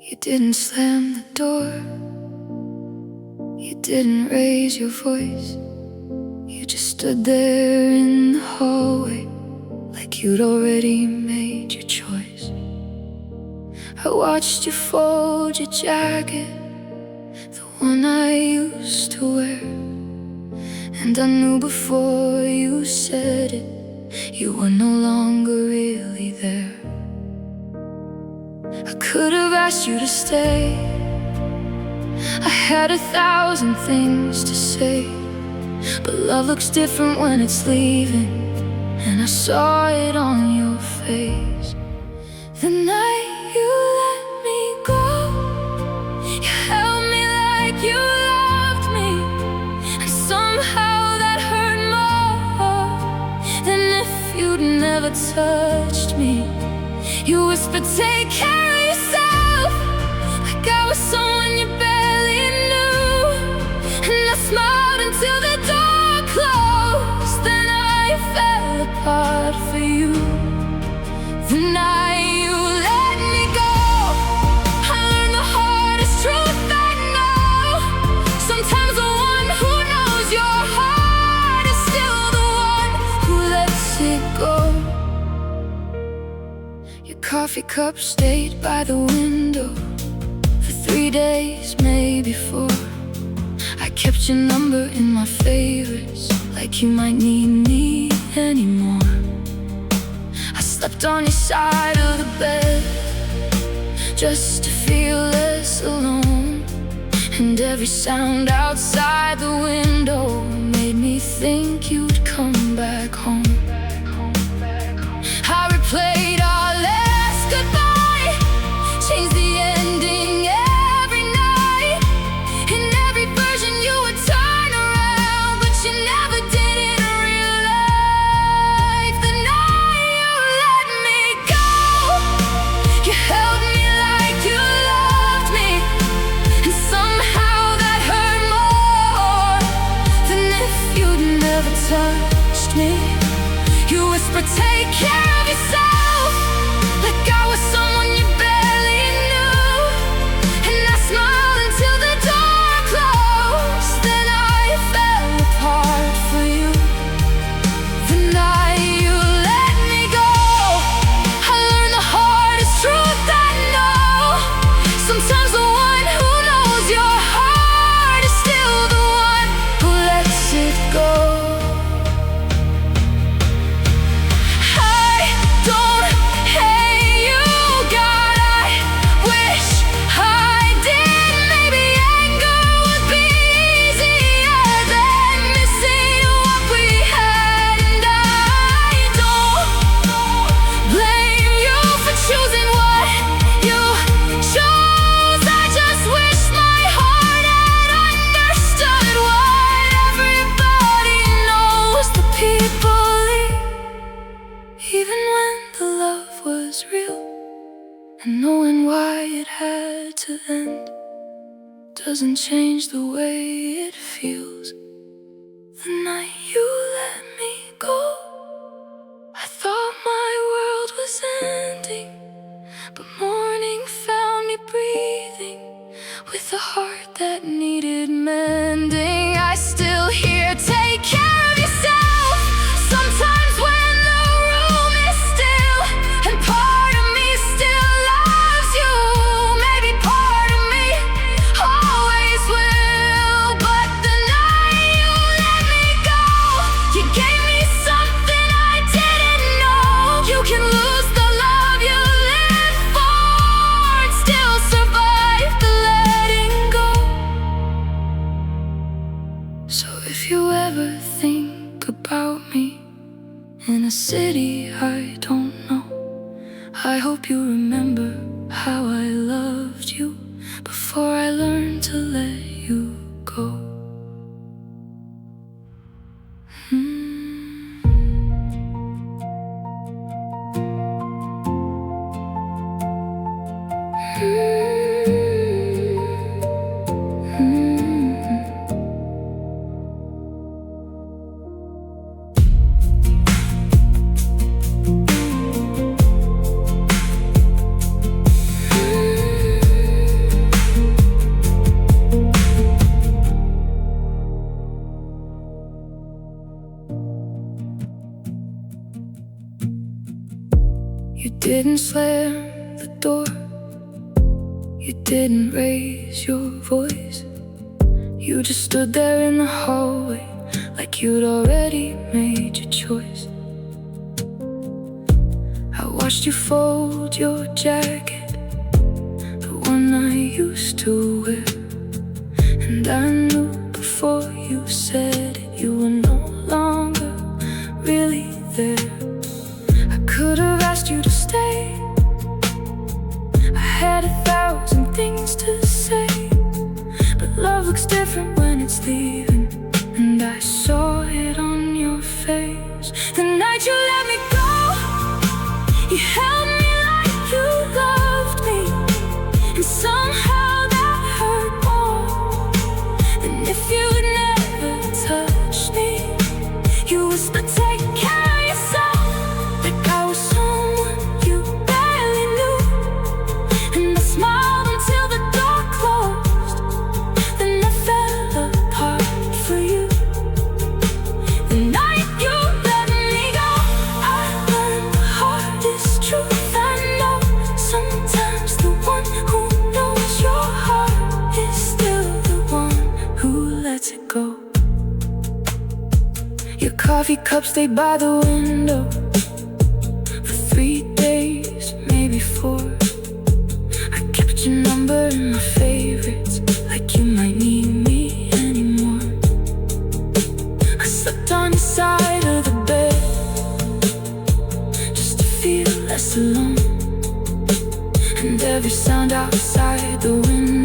You didn't slam the door, you didn't raise your voice. You just stood there in the hallway like you'd already made your choice. I watched you fold your jacket, the one I used to wear, and I knew before you said it, you were no longer really there. I could have asked you to stay, I had 1,000 things to say, but love looks different when it's leaving, and I saw it on your face. The night you let me go, you held me like you loved me, and somehow that hurt more than if you'd never touched me. You whispered, take care of yourself, like I was someone you barely knew, and I smiled until the door closed. Then I fell apart for you. The night you let me go, I learned the hardest truth I know. Sometimes the one who knows your heart is still the one who lets it go. Your coffee cup stayed by the window for 3 days, maybe 4. I kept your number in my favorites, like you might need me anymore. I slept on your side of the bed just to feel less alone, and every sound outside the window made me think you'd come back home. I replayed our last goodbye, changed the ending every night. In every version you would turn around, but you never did in real life. The night you let me go, you held me like you loved me, and somehow that hurt more than if you'd never touched me. You whispered, take care of yourself, like I was someone you barely knew, and I smiled until the door closed. Then I fell apart for you. The night you let me go, I learned the hardest truth I know. Sometimes the one who knows your heart is still the one who lets it go. I don't hate you, God, I wish I did. Maybe anger would be easier than missing what we had, and I don't blame you for choosing what you chose. I just wish my heart had understood what everybody knows. The people leave, even when the love was real, and knowing why it had to end doesn't change the way it feels. The night you let me go, I thought my world was ending, but morning found me breathing with a heart that needed mending. I still hear, take care of yourself, sometimes when the room is still, and part of me still loves you. Maybe part of me always will. But the night you let me go, you gave me something I didn't know. You can lose the love you live for and still survive the letting go. So if you ever think about me in a city I don't know, I hope you remember how I loved you before I learned to let you go. didn't slam the door, you didn't raise your voice. You just stood there in the hallway like you'd already made your choice. I watched you fold your jacket, the one I used to wear, and I knew before you said it, you were no longer really there. I could have asked you to stay, I had 1,000 things to say, but love looks different when it's leaving, and I saw it on your face. The night you let me go, you held me like you loved me, and somehow that hurt more than if you'd never touched me. You whispered, take care of yourself, like I was someone you barely knew, and I smiled until the door closed, then I fell apart for you. The night you let me go, I learned the hardest truth I know. Sometimes the one who knows your heart is still the one who lets it go. Your coffee cup stayed by the window for 3 days, maybe 4. I kept your number in my favorites, like you might need me anymore. I slept on your side of the bed just to feel less alone, and every sound outside the window